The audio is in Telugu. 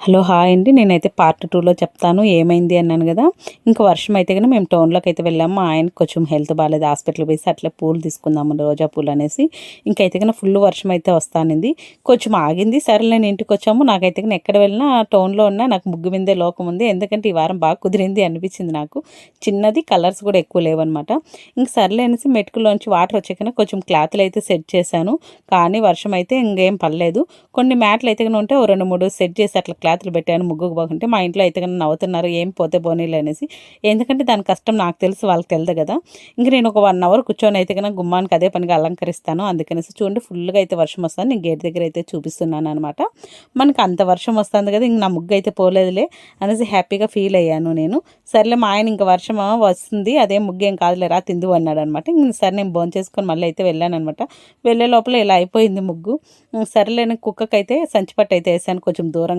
హలో హాయ్ అండి. నేనైతే పార్ట్ 2లో చెప్తాను ఏమైంది అన్నాను కదా. ఇంకా వర్షం అయితే కనుక మేము టౌన్లోకి అయితే వెళ్ళాము. మా ఆయనకి కొంచెం హెల్త్ బాగాలేదు, హాస్పిటల్కి పోయి అట్లా పూలు తీసుకుందాము రోజా పూలు అనేసి. ఇంకైతే కనుక ఫుల్ వర్షం అయితే వస్తానింది. కొంచెం ఆగింది, సరే నేను ఇంటికి వచ్చాము. నాకైతే కనుక ఎక్కడ వెళ్ళినా టౌన్లో ఉన్నా నాకు ముగ్గు మీదే లోకం ఉంది. ఎందుకంటే ఈ వారం బాగా కుదిరింది అనిపించింది నాకు. చిన్నది, కలర్స్ కూడా ఎక్కువ లేవన్నమాట. ఇంక సర్లే అనేసి మెటుకులోంచి వాటర్ వచ్చే కనుక కొంచెం క్లాత్లు అయితే సెట్ చేశాను. కానీ వర్షం అయితే ఇంకేం పడలేదు. కొన్ని మ్యాట్లు అయితే కనుక ఉంటే ఓ 2-3 సెట్ చేసి అట్లా క్లాత్లు పెట్టాను ముగ్గుకు బాగుంటే. మా ఇంట్లో అయితే కనుక నవ్వుతున్నారు, ఏం పోతే పోనీలు అనేసి. ఎందుకంటే దాని కష్టం నాకు తెలుసు, వాళ్ళకి తెలియదు కదా. ఇంక నేను ఒక 1 అవర్ కూర్చొని అయితే కనుక గుమ్మానికి అదే పనిగా అలంకరిస్తాను. అందుకనేసి చూడండి ఫుల్గా అయితే వర్షం వస్తుంది. నేను గేట్ దగ్గర అయితే చూపిస్తున్నాను అనమాట. మనకి అంత వర్షం వస్తుంది కదా, ఇంక నా ముగ్గు అయితే పోలేదులే అనేసి హ్యాపీగా ఫీల్ అయ్యాను నేను. సర్లే మా ఆయన ఇంక వర్షం వస్తుంది, అదే ముగ్గు ఏం కాదులే రా తిందు అన్నాడు అనమాట. ఇంక సరే నేను భోజనం చేసుకొని మళ్ళీ అయితే వెళ్ళాను అనమాట. వెళ్ళే లోపల ఇలా అయిపోయింది ముగ్గు. సరేలేని కుక్కకైతే సంచిపట్టు అయితే వేసాను కొంచెం దూరంగా.